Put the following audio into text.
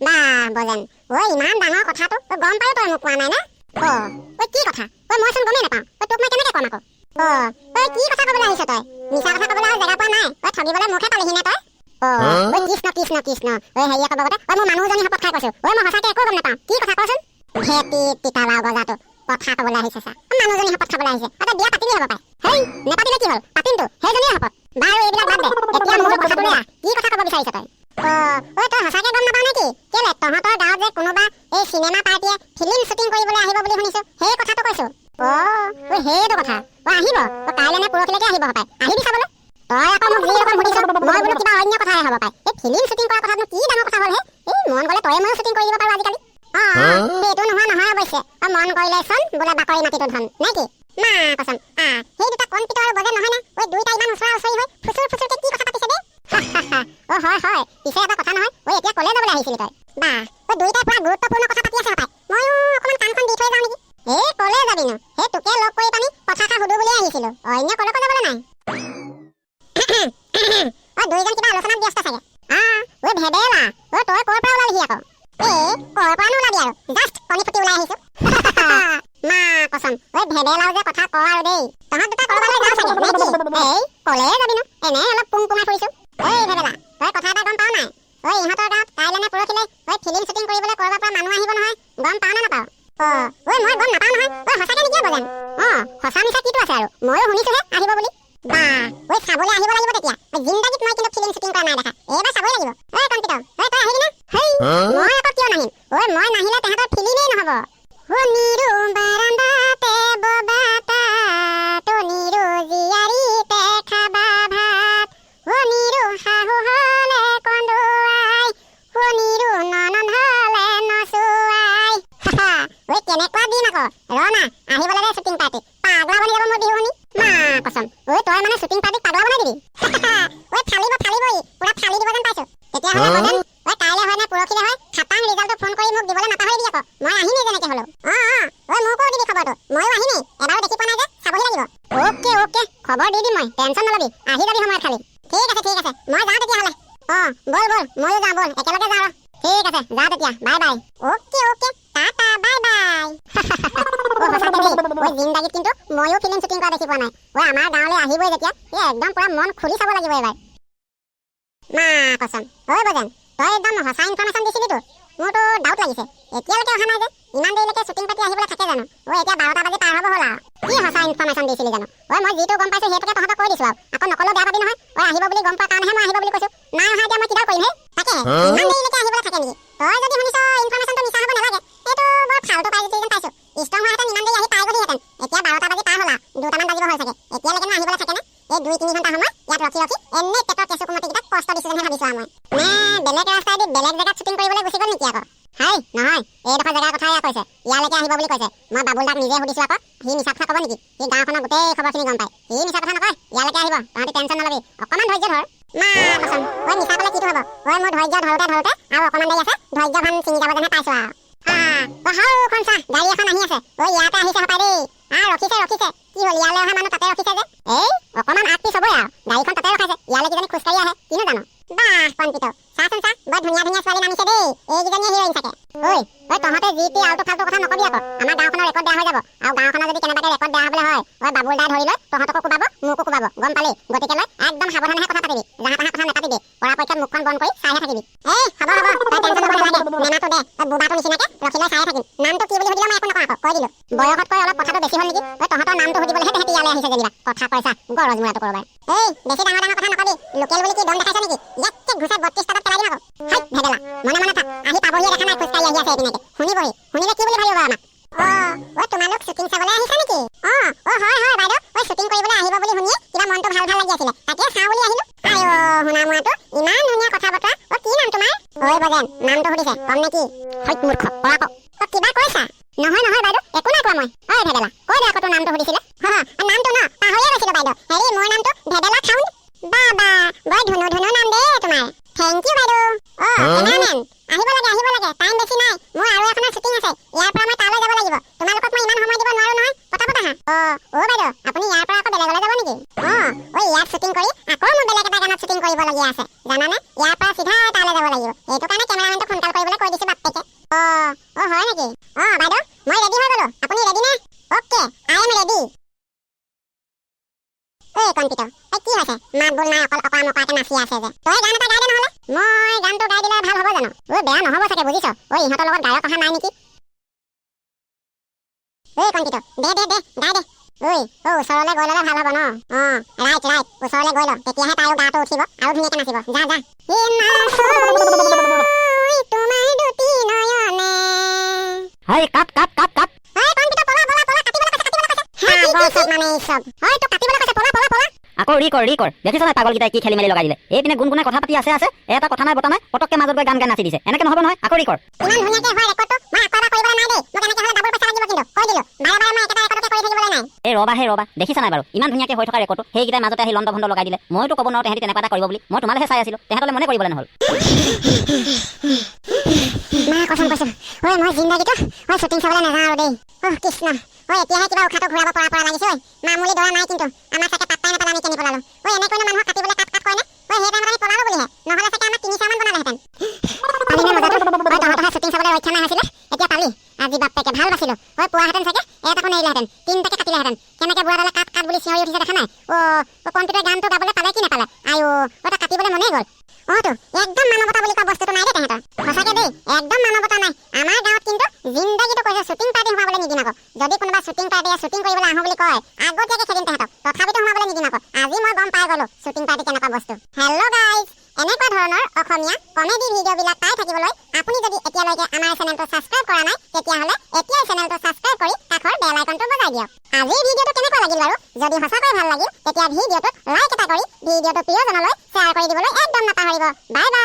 বা বজেন ঐ ইমান ডাঙৰ কথাটো তই গম পাই তই মোক কোৱা নাই না ঐ কি কথা মইচোন গমেই নাপাওঁ তোক মই কেনেকৈ ক'ম আকৌ ঐ কি কথা ক'বলৈ আহিছ তই মিছা কথা ক'বলৈ আৰু জেগা পোৱা নাই ঠগিবলৈ মুখে পালিহি নে তই ঐ কৃষ্ণ কৃষ্ণ কৃষ্ণ হেৰিয়ে ক'ব গতে মই মানুহজনী শপত খাই কৈছোঁ মই সঁচাকৈ একো গম নাপাওঁ কি কথা কচোন ভেটি তিতালাও গজাটো কথা ক'বলৈ আহিছে চা মানুহজনী শপত খাবলৈ আহিছে তই বিয়া পাতিলেই হ'ব পাই হেই নেপাতিলে কি হ'ল পাতিমতো সেইজনীয়ে শপত বাৰু এইবিলাক বাদ দে এতিয়া মোৰ কথাটো লৈ কি কথা ক'ব বিচাৰিছ তই ঐ তই সঁচাকৈ গম নাপাওঁ নেকি কেলে তহঁতৰ গাঁৱত যে কোনোবা এই চিনেমা পাৰ্টিয়ে ফিল্ম শ্বুটিং কৰিবলৈ আহিব বুলি শুনিছোঁ সেই কথাটো কৈছোঁ ঐ সেইটো কথা আহিব কাইলৈ নে পৰহিলৈকে আহিব পাই আহিবি চাবলৈ তই আকৌ মোক যি ৰকম সুধিছ মই বোলো কিবা অন্য কথাহে হ'ব পাই এই ফিল্ম শ্বুটিং কৰা কথাটো কি ডাঙৰ কথা হ'ল হে এই মন গ'লে তই ময়ো শ্বুটিং কৰি দিব পাৰোঁ আজিকালি সেইটো নোহোৱা নহয় অৱশ্যে মন কৰিলে চোন বোলে বাকৰি মাটিটো ধন নে কি মা কচোন সেই দুটা কণ পিতৰ আৰু বজে নহয় না ঐ দুইটা ইমান ওচৰা ওচৰি হৈ ফুচুৰ ফুচুৰকে কি কথা পাতিছে দেই হয় হয় পিছে এটা কথা নহয় ঐ এতিয়া কলে যাবলৈ আহিছিলি তই বা দুইটাই পুৰা গুৰুত্বপূৰ্ণ কথা পাতি আছে হপাই ময়ো অকণমান কাণখন দি থৈ যাওঁ নেকি কলে যাবিনো সেই তোকে লগ কৰি পানি কথাষাৰ সুধো বুলি আহিছিলো অন্য কলৈকো যাবলৈ নাই দুইজন কিবা আলোচনাত ব্যস্ত চাগে ঐ ভেবেলা তই ক'ৰ পৰা ওলালিহি আকৌ ক'ৰ পৰা নোলাবি আৰু জাষ্ট কণী ফুটি ওলাই আহিছো মা কচোন ঐ ভেবেলাও যে কথা ক আৰু দেই তহঁত দুটা ক'ৰবালৈ যাওঁ চাগে নে কি কলে যাবিনো এনে অলপ পুং পুঙাই ফুৰিছো ভেবেলা তই কথা এটা গম পাৱ নাই ইহঁতৰ গাঁৱত কাইলৈ নে পৰহিলৈ ফিল্ম শ্বুটিং কৰিবলৈ ক'ৰবাৰ পৰা মানুহ আহিব নহয় গম পাৱ নে নাপাৱ মই গম নাপাওঁ নহয় সঁচাকে নেকি বজেন সঁচা মিছা কিটো আছে আৰু ময়ো শুনিছোহে আহিব বুলি বা চাবলৈ আহিব লাগিব তেতিয়া জিন্দাগীত মই কিন্তু ফিল্ম শ্বুটিং কৰা নাই দেখা এইবাৰ চাবই লাগিব কণ্পিত তই আহিবি না মই আকৌ কিয় নাহিম মই নাহিলে তেহেঁতৰ ফিল্মেই নহ'ব শুনিৰো বাৰান্দাতে ববাতা টনিৰো জীয়াৰীতে খাবা ভাত শুনিৰো শাহু হ'লে কন্দুৱাই শুনিৰো ননন হ'লে নচুৱাই কেনেকুৱা দিন আকৌ ৰ না আহিবলৈ দে শ্বুটিং পাৰ্টি পাগলা বনি যাব মোৰ বিহু শুনি মা কচোন তই মানে শ্বুটিং পাৰ্টিক পাগলা বনাই দিবি ফালিবই পুৰা ফালি দিব যেন পাইছো তেতিয়াহ'লে বজেন কাইলৈ হয় নে পৰহিলৈ হয় খাটাং ৰিজাল্টটো ফোন কৰি মোক দিবলৈ নাপাহৰিবি আকৌ মই আহিমেই যেনেকে হ'লেও মোকো দিবি খবৰটো ময়ো আহিমেই এবাৰো দেখি পোৱা নাই যে চাবহি লাগিব অ'কে খবৰ দি দিম মই টেনশ্যন নলবি আহি যাবি সময়ত খালি ঠিক আছে মই যাওঁ তেতিয়াহ'লে বল ময়ো যাওঁ বল একেলগে যাওঁ ঠিক আছে যা তেতিয়া bye bye okay tata bye bye সঁচাকে দেই জিন্দাগীত কিন্তু ময়ো ফিল্ম শ্বুটিং কৰা দেখি পোৱা নাই আমাৰ গাঁৱলৈ আহিবই যেতিয়া একদম পুৰা মন খুলি চাব লাগিব এইবাৰ মা কচোন বজেন তই একদম সঁচা ইনফৰমেশ্যন দিছিলিতো মোৰতো ডাউট লাগিছে এতিয়ালৈকে অহা নাই যে ইমান দেৰিলৈকে শ্বুটিং পাতি আহিবলৈ থাকে জানো এতিয়া 12টা বাজি পাৰ হ'ব হ'ল আৰু কি সঁচা ইনফৰমেশ্যন দিছিলি জানো মই যিটো গম পাইছোঁ সেইটোকে তহঁতক কৈ দিছোঁ আৰু আকৌ নকলেও বেয়া পাবি নহয় আহিব বুলি গম পোৱা কাৰণেহে মই আহিব বুলি কৈছোঁ নাই অহা এতিয়া মই কিডাল কৰিম তাকে ইমান দেৰিলৈকে আহিবলৈ থাকে নেকি তই যদি শুনিছ ইনফৰমেশ্যনটো মিছা হ'ব নালাগে এইটো বৰ ফাল্টু পাই যেন পাইছোঁ ষ্ট্ৰং হোৱাহেঁতেন ইমান দেৰি আহি পাই গ'লিহেঁতেন এতিয়া 12টা বাজি পাৰ হ'ল আৰু 2টামান বাজিব হ'ল চাগে এতিয়ালৈকে আহিবলৈ থাকে নে এই 2-3 ঘণ্টা সময় ইয়াত ৰখি এনেই পেটৰ কেঁচু কুমতিকেইটাক কষ্ট দিছোঁ যেনহে ভাবিছোঁ আৰু মই বেলেগ ৰাস্তাইদি বেলেগ জেগাত শ্বুটিং কৰিবলৈ গুচি গ'ল নেকি আকৌ নহয় এইডোখৰ জেগাৰ কথাই কৈছে ইয়ালৈকে আহিব বুলি কৈছে মই বাবুল দাক নিজে সুধিছোঁ আকৌ সি মিছা কথা ক'ব নেকি সি গাঁওখনৰ গোটেই খবৰখিনি গম পায় সি মিছা কথা নকয় ইয়ালৈকে আহিব তহঁতি টেনশ্যন নলবি অকণমান ধৈৰ্য ধৰ মা কচোন মিছা ক'লে কিটো হ'ব মোৰ ধৈৰ্য ধৰোতে আৰু অকণমান দেৰি আছে ধৈৰ্য ভান ছিঙি যাব যেনহে পাইছোঁ আৰু হাওখন চা গাড়ী এখন আহি আছে ইয়াতে আহিছে হপাই দেই ৰখিছে কি হ'ল ইয়ালৈ অহা মানুহ তাতে ৰখিছে যে অকণমান আগ পিছ হ'বই আৰু গাড়ীখন তাতে ৰখাইছে ইয়ালৈ কিজানি খোজকাঢ়ি আহে কিনো জানো কণ্পিত চাচোন বৰ ধুনীয়া ছোৱালী নামিছে দেই এইকেইজনীয়ে হিৰইন চাগে তহঁতে যি টি আল্টু ফাল্টু কথা নকবি আকৌ আমাৰ গাঁওখনৰ ৰেকৰ্ড বেয়া হৈ যাব আৰু গাঁওখনৰ যদি কেনেবাকৈ ৰেকৰ্ড বেয়া হ'বলৈ হয় বাবুল দাই ধৰি লৈ তহঁতকো কোবাব মোকো কোবাব গম পালি গতিকে লৈ একদম সাৱধানেহে কথা পাতিবি জাহা তাহা কথা নাপাতিবি পৰাপক্ষত মুখখন বন্ধ কৰি চাইহে থাকিবি হ'ব তই টেনশ্যন ল'ব নালাগে মেনাটো দে বুবাটো নিচিনাকে ৰখি লৈ চাইহে থাকিম নামটো কি বুলি সুধিলে মই একো নকওঁ আকৌ কৈ দিলোঁ বয়সতকৈ অলপ কথাটো বেছি হ'ল নেকি তহঁতৰ নামটো সুধিবলৈহে তেহেঁতি ইয়ালৈ আহিছে যেনিবা কথা কৈছা গৰজ মূৰাটো কৰবাৰ বেছি ডাঙৰ কথা নকবি লোকেল বুলি কি দম দেখাইছ নেকি ইয়াকে ঘুচাই 32 টাকাত পেলাই দিম আকৌ ভেবেলা মনে থাক আহি পাবহিয়ে দেখা নাই খোজকাঢ়ি আহি আছে এইপিনেকে শুনিলে কি বুলি ভাবিব আমাক তোমালোক শ্বুটিং চাবলৈ আহিছা নেকি হয় বাইদেউ শ্বুটিং কৰিবলৈ আহিব বুলি শুনিয়ে কিবা মনটো ভাল লাগি আছিলে তাকে চাওঁ বুলি আহিলোঁ শুনা মোৱাটো ইমান ধুনীয়া কথা বতৰা কি নাম তোমাৰ বজেন নামটো সুধিছে কম নেকি মূৰ্খ পৰা কওক কিবা কৈছা নহয় বাইদেউ একো নাই কোৱা মই ভেবেলা কৈ দে আকৌ তোৰ নামটো সুধিছিলে নামটো ন পাহৰিয়ে গৈছিলোঁ বাইদেউ মোৰ নামটো ভেবেলা খাউণ্ড বা বৰ ধুনু নাম দেই তোমাৰ থেংক ইউ বাইদেউ কেমেৰামেন আহিব লাগে টাইম বেছি নাই মোৰ আৰু এখনৰ শ্বুটিং আছে ইয়াৰ পৰা মই তালৈ যাব লাগিব তোমালোকক মই ইমান সময় দিব নোৱাৰো নহয় পটাপট আহা বাইদেউ আপুনি ইয়াৰ পৰা আকৌ বেলেগলৈ যাব নেকি ইয়াত শ্বুটিং কৰি আকৌ মোৰ বেলেগ এটা গানত শ্বুটিং কৰিবলগীয়া আছে জানানে ইয়াৰ পৰা চিধা তালৈ যাব লাগিব এইটো কাৰণে কেমেৰামেনটোক সোনকাল কৰিবলৈ কৈ দিছোঁ নেকি বাইদেউ মই ৰেডি হৈ গলো আপুনি ৰেডি নে ওকে আই এম ৰেডি এই কণ্পিত এই কি হৈছে মাত বল নাই অকল অকা মকাকে নাচি আছে যে তই গান এটা গাই দে নহলে মই গানটো গাই দিলে ভাল হ'ব জানো ঐ বেয়া নহ'ব চাগে বুজিছ ঐ ইহঁতৰ লগত গায়ক অহা নাই নেকি এই কণ্পিত দে গাই দে ঐ ওচৰলৈ গৈ ল'লে ভাল হ'ব ন ৰাইট ওচৰলৈ গৈ ল তেতিয়াহে তাইও গাটো উঠিব আৰু ধুনীয়াকে নাচিব যা তোমাৰ দুটি নয়নে হাই কাট এই কণ্পিত পলা কাটিবলৈ কৈছে মানে এই চব হয় তো কাটিবলৈ কৈছে পলা আকৌ ৰি কৰ দেখিছ নাই পাগলকেইটাই কি খেলি মেলি লগাই দিলে এইপিনে গুণগুণাই কথা পাতি আছে এটা কথা নাই বতা নাই পটককে মাজত গৈ গান নাচি দিছে এনেকে নহ'ব নহয় আকৌ ৰি কৰ ইমান ধুনীয়াকে হয় ৰেকৰ্ডটো মই আকৌ এবাৰ কৰিবলৈ নাই দেই মোক এনেকে হ'লে ডাবল পইচা লাগিব কিন্তু কৈ দিলো বাৰে মই একেটা ৰেকৰ্ডকে কৰি থাকিবলৈ নাই এই ৰবা দেখিছা নাই বাৰু ইমান ধুনীয়াকে হৈ থকা ৰেকৰ্ডটো সেইকেইটাই মাজতে আহি লণ্ড ভণ্ড লগাই দিলে মইতো ক'ব নোৱাৰো তেহেঁতি তেনেকুৱা এটা কৰিব বুলি মই তোমালৈহে চাই আছিলো তেহেঁতলৈ মনে কৰিবলৈ নহ'ল মা কচম কৈছো ঐ মই জিন্দাগীটো শ্বুটিং চাবলৈ নাযাওঁ আৰু দেই কৃষ্ণ এতিয়াহে কিবা উশাহটো ঘূৰাব পৰা লাগিছে মামুলি দৰা নাই কিন্তু আমাৰ চাগে পাত্তাই নাপালে আমি কেনি পলালো এনেকৈ মানুহক কাটিবলৈ কাট কৰে নে সেই টাইমত আমি পলালো বুলিহে নহ'লে চাগে আমাক 3-4 মান বনালেহেঁতেন পালি নে মজাটো তহঁতৰ শ্বুটিং চাবলৈ ৰক্ষা নাই হৈছিলে এতিয়া পালি আজি বাপেকে ভাল বাছিলো পোৱাহেঁতেন চাগে এটাকো নেৰিলেহেঁতেন 3টাকে কাটিলেহেঁতেন কেনেকে বুঢ়াডালে কাট বুলি চিঞৰি উঠিছে দেখা নাই কণ্পিতে গানটো গাবলৈ পালে কি নাপালে আইও তই কাটিবলৈ মনেই গ'ল তো একদম মানৱতা বুলি কোৱা বস্তুটো নাই দেই তেহেঁতৰ সঁচাকে দেই একদম মানৱতা নাই আমাৰ গাঁৱত কিন্তু জিন্দাগীটো কৈছে শ্বুটিং পাৰ্টি সোমাবলৈ নিদিম আকৌ যদি কোনোবা শ্বুটিং পাৰ্টিয়ে শ্বুটিং কৰিবলৈ আহোঁ বুলি কয় আগতীয়াকে খেদিম তেহেঁতক তথাপিতো সোমাবলৈ নিদিম আকৌ আজি মই গম পাই গলো শ্বুটিং পাৰ্টি কেনেকুৱা বস্তু হেল্ল' গাইজ এনেকুৱা ধৰণৰ অসমীয়া কমেডি ভিডিঅ'বিলাক পাই থাকিবলৈ আপুনি যদি এতিয়ালৈকে আমাৰ চেনেলটো ছাবস্ক্ৰাইব কৰা নাই তেতিয়াহ'লে এতিয়াই চেনেলটো ছাবস্ক্ৰাইব কৰি কাষৰ বেল আইকনটো বজাই দিয়ক আজিৰ ভিডিঅ'টো কেনেকুৱা লাগিল বাৰু যদি সঁচাকৈ ভাল লাগিল তেতিয়া ভিডিঅ'টোত লাইক এটা কৰি ভিডিঅ'টো প্ৰিয়জনলৈ শ্বেয়াৰ কৰি দিবলৈ একদম নাপাহৰিব বাই বাই